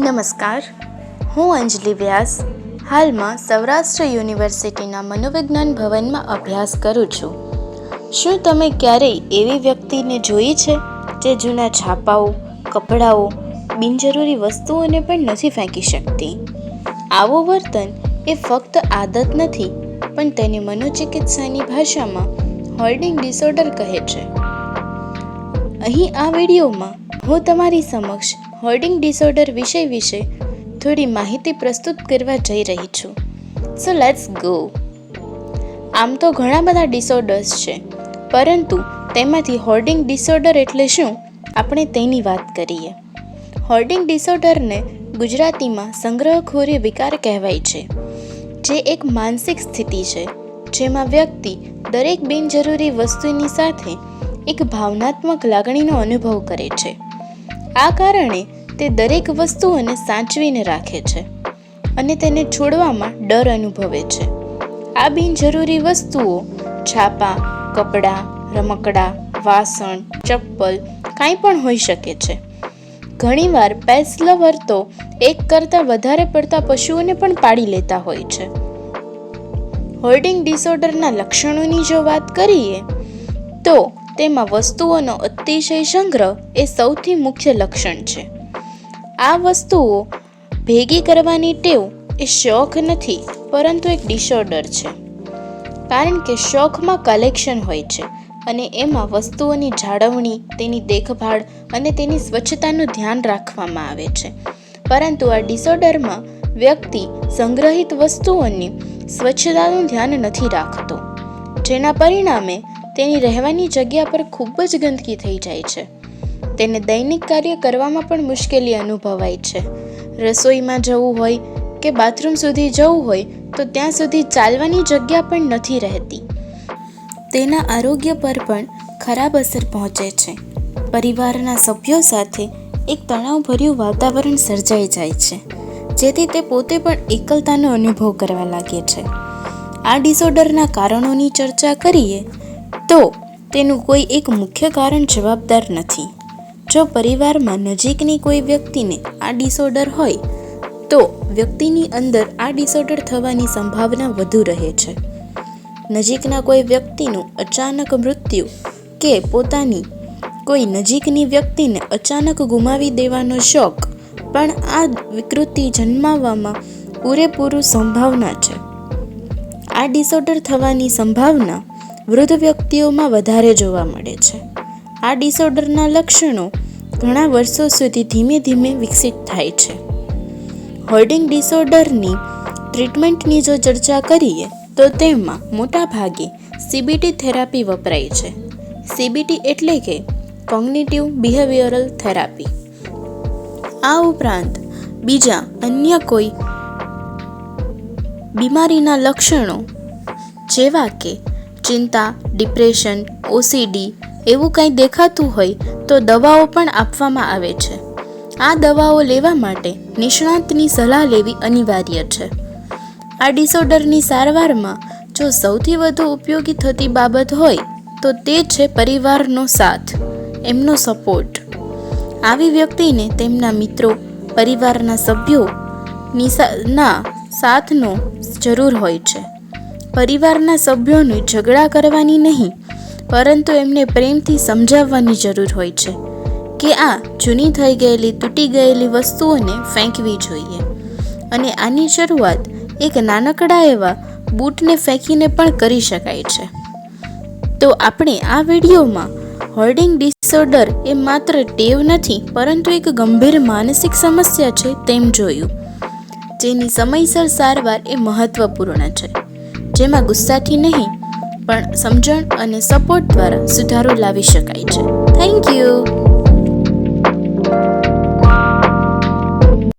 નમસ્કાર, હું અંજલિ વ્યાસ હાલમાં સૌરાષ્ટ્ર યુનિવર્સિટીના મનોવિજ્ઞાન ભવનમાં અભ્યાસ કરું છું. શું તમે ક્યારેય એવી વ્યક્તિને જોઈ છે જે જૂના છાપાઓ, કપડાઓ, બિનજરૂરી વસ્તુઓને પણ નથી ફેંકી શકતી? આવું વર્તન એ ફક્ત આદત નથી, પણ તેને મનોચિકિત્સાની ભાષામાં હોર્ડિંગ ડિસઓર્ડર કહે છે. અહીં આ વિડીયોમાં હું તમારી સમક્ષ હોર્ડિંગ ડિસઓર્ડર વિષય વિશે થોડી માહિતી પ્રસ્તુત કરવા જઈ રહી છું. So let's go. આમ તો ઘણા બધા ડિસઓર્ડર્સ છે, પરંતુ તેમાંથી હોર્ડિંગ ડિસઓર્ડર એટલે શું, આપણે તેની વાત કરીએ. હોર્ડિંગ ડિસઓર્ડરને ગુજરાતીમાં સંગ્રહખોરી વિકાર કહેવાય છે, જે એક માનસિક સ્થિતિ છે જેમાં વ્યક્તિ દરેક બિનજરૂરી વસ્તુની સાથે એક ભાવનાત્મક લાગણીનો અનુભવ કરે છે. આ કારણે તે દરેક વસ્તુઓને સાચવીને રાખે છે અને તેને છોડવામાં ડર અનુભવે છે. આ બિનજરૂરી વસ્તુઓ છાપા, કપડાં, રમકડાં, વાસણ, ચપ્પલ કાંઈ પણ હોઈ શકે છે. ઘણીવાર પેટ્સ લવર તો એક કરતાં વધારે પડતા પશુઓને પણ પાડી લેતા હોય છે. હોર્ડિંગ ડિસઓર્ડરના લક્ષણોની જો વાત કરીએ તો તેમાં વસ્તુઓનો અતિશય સંગ્રહ એ સૌથી મુખ્ય લક્ષણ છે. આ વસ્તુઓ ભેગી કરવાની ટેવ એ શોખ નથી, પરંતુ એક ડિસઓર્ડર છે. કારણ કે શોખમાં કલેક્શન હોય છે અને એમાં વસ્તુઓની જાળવણી, તેની દેખભાળ અને તેની સ્વચ્છતાનું ધ્યાન રાખવામાં આવે છે. પરંતુ આ ડિસઓર્ડરમાં વ્યક્તિ સંગ્રહિત વસ્તુઓની સ્વચ્છતાનું ધ્યાન નથી રાખતો, જેના પરિણામે તેની રહેવાની જગ્યા પર ખૂબ જ ગંદકી થઈ જાય છે. તેને દૈનિક કાર્ય કરવામાં પણ મુશ્કેલી અનુભવાય છે. રસોઈમાં જવું હોય કે બાથરૂમ સુધી જવું હોય તો ત્યાં સુધી ચાલવાની જગ્યા પણ નથી રહેતી. તેના આરોગ્ય પર પણ ખરાબ અસર પહોંચે છે. પરિવારના સભ્યો સાથે એક તણાવભર્યું વાતાવરણ સર્જાઈ જાય છે, જેથી તે પોતે પણ એકલતાનો અનુભવ કરવા લાગે છે. આ ડિસઓર્ડરના કારણોની ચર્ચા કરીએ તો તેનું કોઈ એક મુખ્ય કારણ જવાબદાર નથી. જો પરિવારમાં નજીકની કોઈ વ્યક્તિને આ ડિસઓર્ડર હોય તો વ્યક્તિની અંદર આ ડિસઓર્ડર થવાની સંભાવના વધુ રહે છે. નજીકના કોઈ વ્યક્તિનું અચાનક મૃત્યુ કે પોતાની કોઈ નજીકની વ્યક્તિને અચાનક ગુમાવી દેવાનો શોખ પણ આ વિકૃતિ જન્માવવામાં પૂરેપૂરું સંભાવના છે. આ ડિસઓર્ડર થવાની સંભાવના વૃદ્ધ વ્યક્તિઓમાં વધારે જોવા મળે છે. આ ડિસઓર્ડરના લક્ષણો ઘણા વર્ષો સુધી ધીમે ધીમે વિકસિત થાય છે. હોર્ડિંગ ડિસઓર્ડરની ટ્રીટમેન્ટની જો ચર્ચા કરીએ તો તેમાં મોટા ભાગે CBT થેરાપી વપરાય છે. CBT એટલે કે કોગ્નિટિવ બિહેવિયરલ થેરાપી. આ ઉપરાંત બીજા અન્ય કોઈ બીમારીના લક્ષણો જેવા કે ચિંતા, ડિપ્રેશન, OCD એવું કંઈ દેખાતું હોય તો દવાઓ પણ આપવામાં આવે છે. આ દવાઓ લેવા માટે નિષ્ણાતની સલાહ લેવી અનિવાર્ય છે. આ ડિસઓર્ડરની સારવારમાં જો સૌથી વધુ ઉપયોગી થતી બાબત હોય તો તે છે પરિવારનો સાથ, એમનો સપોર્ટ. આવી વ્યક્તિને તેમના મિત્રો, પરિવારના સભ્યોની સાથનો જરૂર હોય છે. પરિવારના સભ્યોને ઝઘડા કરવાની નહીં, પરંતુ એમને પ્રેમથી સમજાવવાની જરૂર હોય છે કે આ જૂની થઈ ગયેલી, તૂટી ગયેલી વસ્તુઓને ફેંકવી જોઈએ. અને આની શરૂઆત એક નાનકડા એવા બૂટને ફેંકીને પણ કરી શકાય છે. તો આપણે આ વિડીયોમાં હોર્ડિંગ ડિસઓર્ડર એ માત્ર ટેવ નથી, પરંતુ એક ગંભીર માનસિક સમસ્યા છે તેમ જોયું, જેની સમયસર સારવાર એ મહત્વપૂર્ણ છે, જેમાં ગુસ્સાથી નહીં પણ સમજણ અને સપોર્ટ દ્વારા સુધારો લાવી શકાય છે. Thank you.